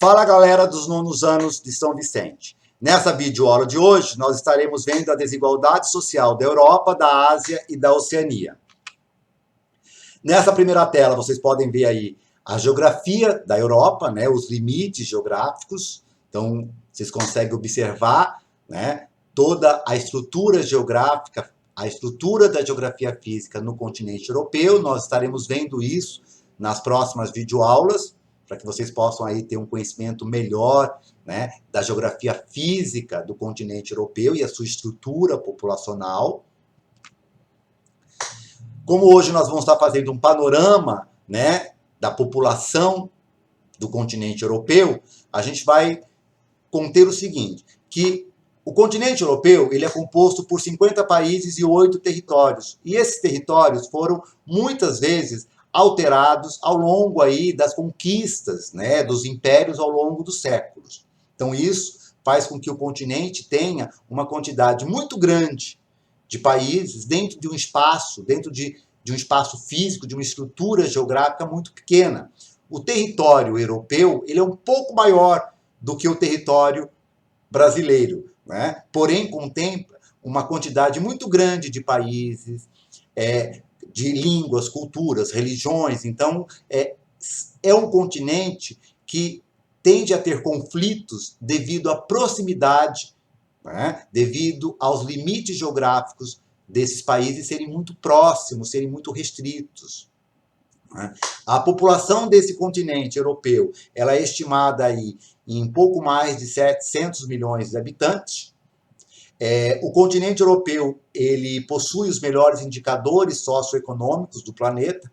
Fala galera dos nonos anos de São Vicente. Nessa videoaula de hoje, nós estaremos vendo a desigualdade social da Europa, da Ásia e da Oceania. Nessa primeira tela, vocês podem ver aí a geografia da Europa, né, os limites geográficos. Então, vocês conseguem observar, né, toda a estrutura geográfica, a estrutura da geografia física no continente europeu. Nós estaremos vendo isso nas próximas videoaulas, para que vocês possam aí ter um conhecimento melhor, né, da geografia física do continente europeu e a sua estrutura populacional. Como hoje nós vamos estar fazendo um panorama, né, da população do continente europeu, a gente vai conter o seguinte, que o continente europeu ele é composto por 50 países e 8 territórios. E esses territórios foram muitas vezes alterados ao longo aí das conquistas, né, dos impérios ao longo dos séculos. Então isso faz com que o continente tenha uma quantidade muito grande de países dentro de um espaço, de um espaço físico, de uma estrutura geográfica muito pequena. O território europeu ele é um pouco maior do que o território brasileiro, né? Porém contempla uma quantidade muito grande de países, de línguas, culturas, religiões. Então, é um continente que tende a ter conflitos devido à proximidade, né? Devido aos limites geográficos desses países serem muito próximos, serem muito restritos. Né? A população desse continente europeu ela é estimada aí em pouco mais de 700 milhões de habitantes. O continente europeu ele possui os melhores indicadores socioeconômicos do planeta,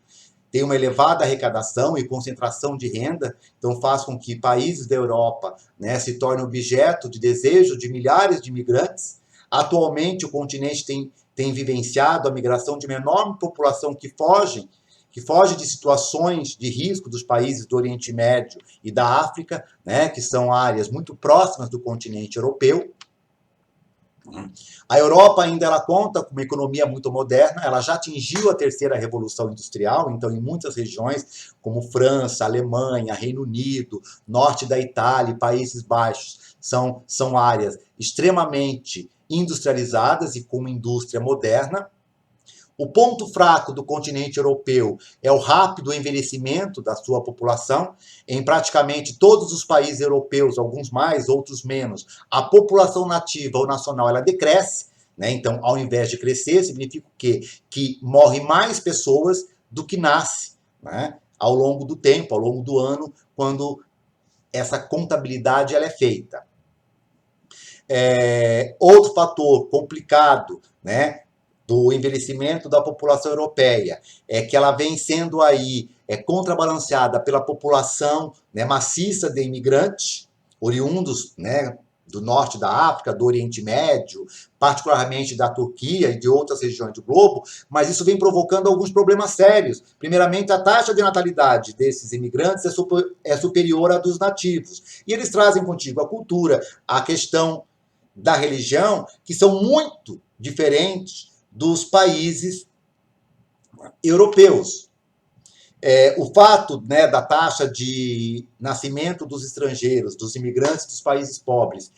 tem uma elevada arrecadação e concentração de renda, então faz com que países da Europa, né, se tornem objeto de desejo de milhares de imigrantes. Atualmente o continente tem vivenciado a migração de uma enorme população que foge de situações de risco dos países do Oriente Médio e da África, né, que são áreas muito próximas do continente europeu. A Europa ainda ela conta com uma economia muito moderna, ela já atingiu a terceira revolução industrial, então em muitas regiões como França, Alemanha, Reino Unido, norte da Itália e Países Baixos, são áreas extremamente industrializadas e com uma indústria moderna. O ponto fraco do continente europeu é o rápido envelhecimento da sua população. Em praticamente todos os países europeus, alguns mais, outros menos, a população nativa ou nacional ela decresce, né? Então, ao invés de crescer, significa o quê? Que morre mais pessoas do que nasce, né? Ao longo do tempo, ao longo do ano, quando essa contabilidade ela é feita. Outro fator complicado, né, do envelhecimento da população europeia é que ela vem sendo aí contrabalanceada pela população, né, maciça de imigrantes oriundos, né, do norte da África, do Oriente Médio, particularmente da Turquia e de outras regiões do globo, mas isso vem provocando alguns problemas sérios. Primeiramente, a taxa de natalidade desses imigrantes é superior à dos nativos. E eles trazem contigo a cultura, a questão da religião, que são muito diferentes dos países europeus. O fato, né, da taxa de nascimento dos estrangeiros, dos imigrantes dos países pobres,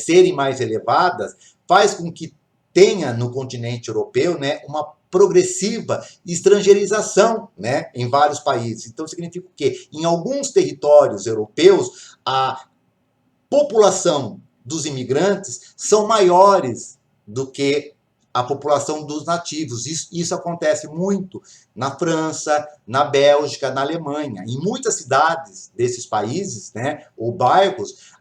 serem mais elevadas, faz com que tenha no continente europeu, né, uma progressiva estrangeirização, né, em vários países. Então, significa o quê? Em alguns territórios europeus, a população dos imigrantes são maiores do que a população dos nativos. Isso acontece muito na França, na Bélgica, na Alemanha. Em muitas cidades desses países, né, ou bairros,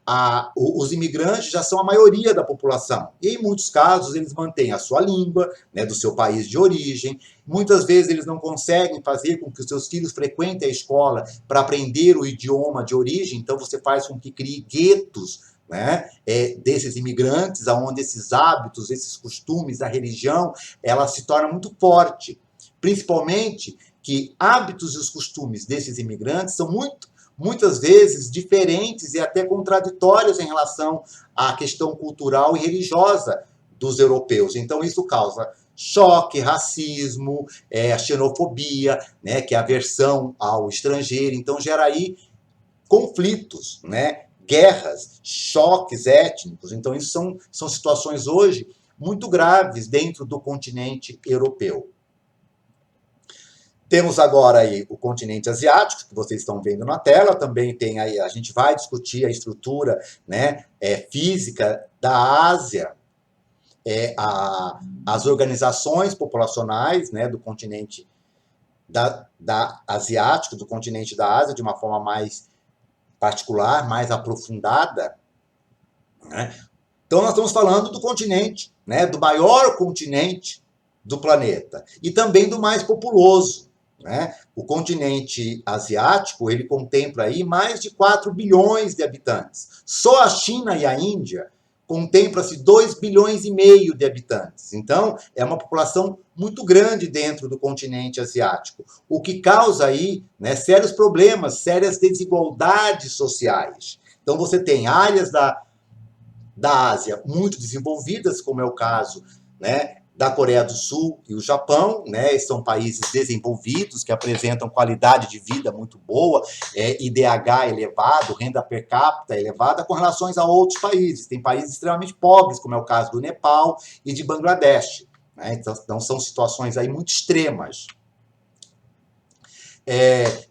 os imigrantes já são a maioria da população. E em muitos casos eles mantêm a sua língua, né, do seu país de origem. Muitas vezes eles não conseguem fazer com que os seus filhos frequentem a escola para aprender o idioma de origem, então você faz com que crie guetos, né, desses imigrantes, onde esses hábitos, esses costumes, a religião, ela se torna muito forte. Principalmente que hábitos e os costumes desses imigrantes são muitas vezes diferentes e até contraditórios em relação à questão cultural e religiosa dos europeus. Então isso causa choque, racismo, a xenofobia, né, que é a aversão ao estrangeiro. Então gera aí conflitos, né? Guerras, choques étnicos. Então, isso são situações hoje muito graves dentro do continente europeu. Temos agora aí o continente asiático, que vocês estão vendo na tela, também tem aí, a gente vai discutir a estrutura, né, física da Ásia, as organizações populacionais, né, do continente asiático, do continente da Ásia, de uma forma mais particular, mais aprofundada, né? Então nós estamos falando do continente, né, do maior continente do planeta e também do mais populoso, né? O continente asiático, ele contempla aí mais de 4 bilhões de habitantes. Só a China e a Índia contempla-se 2 bilhões e meio de habitantes. Então, é uma população muito grande dentro do continente asiático, o que causa aí, né, sérios problemas, sérias desigualdades sociais. Então, você tem áreas da Ásia muito desenvolvidas, como é o caso, né, da Coreia do Sul e o Japão, né, são países desenvolvidos que apresentam qualidade de vida muito boa, IDH elevado, renda per capita elevada com relações a outros países. Tem países extremamente pobres, como é o caso do Nepal e de Bangladesh, né, então são situações aí muito extremas.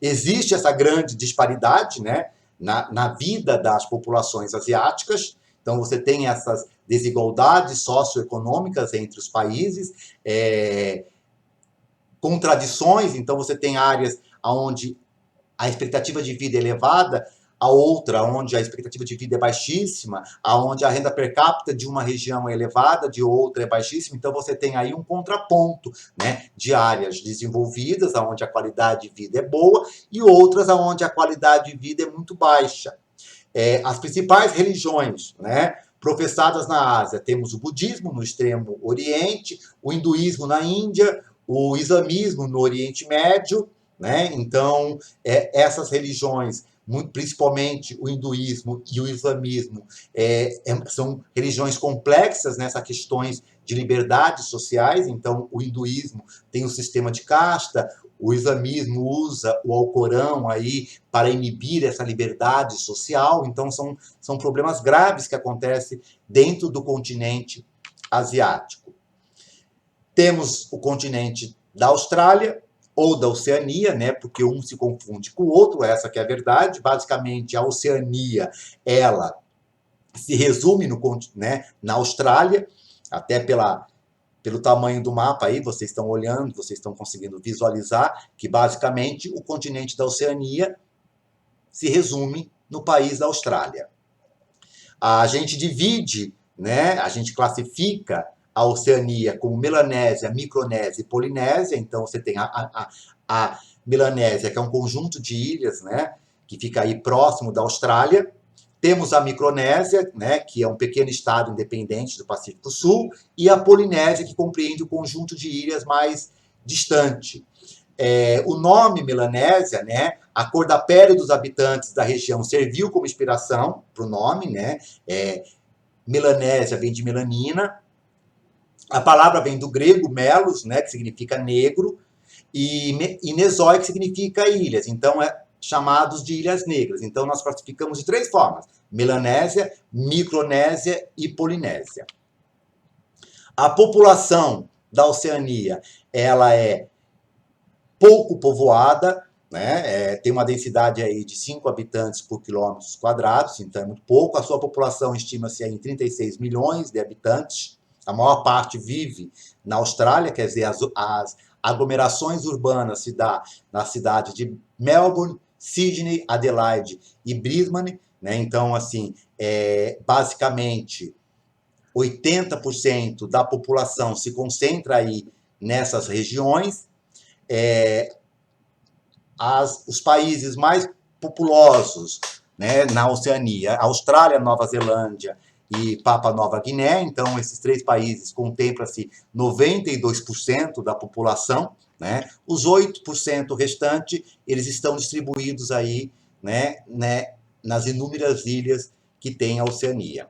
Existe essa grande disparidade, né, na vida das populações asiáticas. Então, você tem essas desigualdades socioeconômicas entre os países, contradições. Então, você tem áreas onde a expectativa de vida é elevada, a outra onde a expectativa de vida é baixíssima, aonde a renda per capita de uma região é elevada, de outra é baixíssima. Então, você tem aí um contraponto, né, de áreas desenvolvidas, onde a qualidade de vida é boa, e outras onde a qualidade de vida é muito baixa. As principais religiões, né, professadas na Ásia, temos o budismo no extremo oriente, o hinduísmo na Índia, o islamismo no Oriente Médio, né? Então, essas religiões, principalmente o hinduísmo e o islamismo, são religiões complexas nessas questões de liberdades sociais. Então, o hinduísmo tem um sistema de casta, o islamismo usa o Alcorão aí para inibir essa liberdade social. Então, são problemas graves que acontecem dentro do continente asiático. Temos o continente da Austrália, ou da Oceania, né, porque um se confunde com o outro, essa que é a verdade. Basicamente, a Oceania, ela se resume na Austrália, até pelo tamanho do mapa aí, vocês estão olhando, vocês estão conseguindo visualizar que, basicamente, o continente da Oceania se resume no país da Austrália. A gente divide, né, a gente classifica a Oceania como Melanésia, Micronésia e Polinésia. Então, você tem a Melanésia, que é um conjunto de ilhas, né, que fica aí próximo da Austrália. Temos a Micronésia, né, que é um pequeno estado independente do Pacífico Sul, e a Polinésia, que compreende o conjunto de ilhas mais distante. O nome Melanésia, né, a cor da pele dos habitantes da região serviu como inspiração para o nome, né? Melanésia vem de melanina. A palavra vem do grego melos, né, que significa negro, e nesoi, que significa ilhas. Então, chamados de ilhas negras. Então, nós classificamos de 3 formas: Melanésia, Micronésia e Polinésia. A população da Oceania, ela é pouco povoada, né? Tem uma densidade aí de 5 habitantes por quilômetros quadrados, então é muito pouco. A sua população estima-se em 36 milhões de habitantes. A maior parte vive na Austrália, quer dizer, as aglomerações urbanas se dá na cidade de Melbourne, Sydney, Adelaide e Brisbane, né? Então, assim, basicamente, 80% da população se concentra aí nessas regiões. Os países mais populosos, né, na Oceania, Austrália, Nova Zelândia e Papua Nova Guiné. Então, esses 3 países contemplam-se 92% da população, né? Os 8% restante, eles estão distribuídos aí, né, nas inúmeras ilhas que tem a Oceania.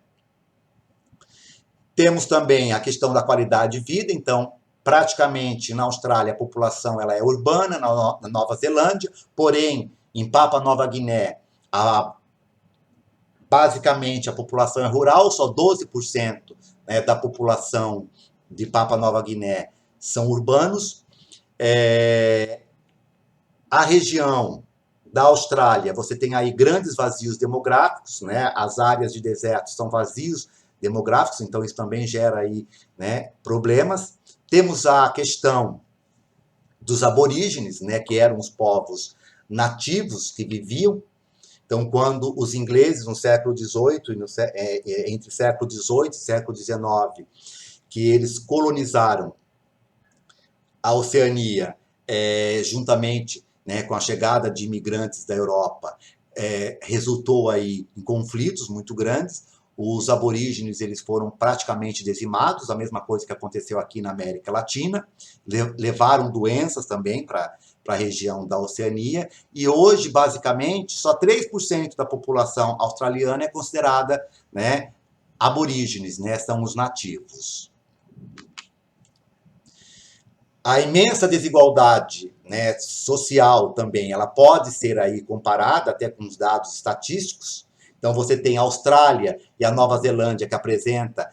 Temos também a questão da qualidade de vida. Então, praticamente na Austrália a população ela é urbana, na Nova Zelândia, porém em Papua Nova Guiné Basicamente, a população é rural, só 12%, né, da população de Papua Nova Guiné são urbanos. A região da Austrália, você tem aí grandes vazios demográficos, né? As áreas de deserto são vazios demográficos, então isso também gera aí, né, problemas. Temos a questão dos aborígenes, né, que eram os povos nativos que viviam. Então, quando os ingleses, no século XVIII, entre século XVIII e século XIX, que eles colonizaram a Oceania, juntamente, né, com a chegada de imigrantes da Europa, resultou aí em conflitos muito grandes. Os aborígenes eles foram praticamente dizimados, a mesma coisa que aconteceu aqui na América Latina, levaram doenças também para a região da Oceania, e hoje, basicamente, só 3% da população australiana é considerada, né, aborígenes, né, são os nativos. A imensa desigualdade, né, social também, ela pode ser aí comparada até com os dados estatísticos. Então você tem a Austrália e a Nova Zelândia que apresenta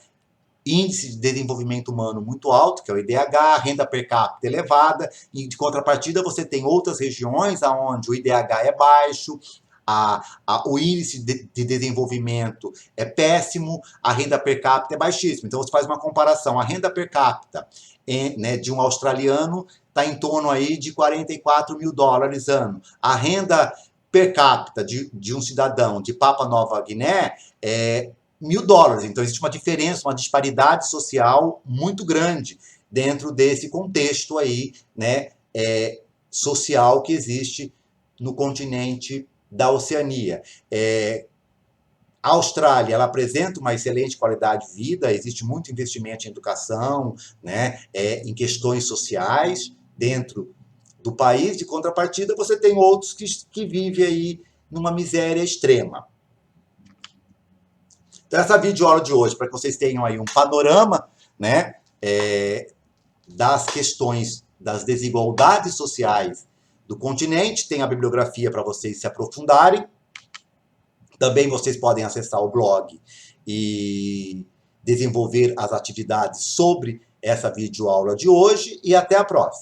índice de desenvolvimento humano muito alto, que é o IDH, renda per capita elevada, e de contrapartida você tem outras regiões onde o IDH é baixo, o índice de desenvolvimento é péssimo, a renda per capita é baixíssima. Então você faz uma comparação, a renda per capita, né, de um australiano está em torno aí de 44 mil dólares ano. A renda per capita de um cidadão de Papua Nova Guiné é $1.000. Então existe uma diferença, uma disparidade social muito grande dentro desse contexto aí, né, social que existe no continente da Oceania. A Austrália, ela apresenta uma excelente qualidade de vida, existe muito investimento em educação, né, em questões sociais dentro do país. De contrapartida, você tem outros que vivem aí numa miséria extrema. Então, essa videoaula de hoje, para que vocês tenham aí um panorama, né, das questões das desigualdades sociais do continente, tem a bibliografia para vocês se aprofundarem. Também vocês podem acessar o blog e desenvolver as atividades sobre essa videoaula de hoje, e até a próxima.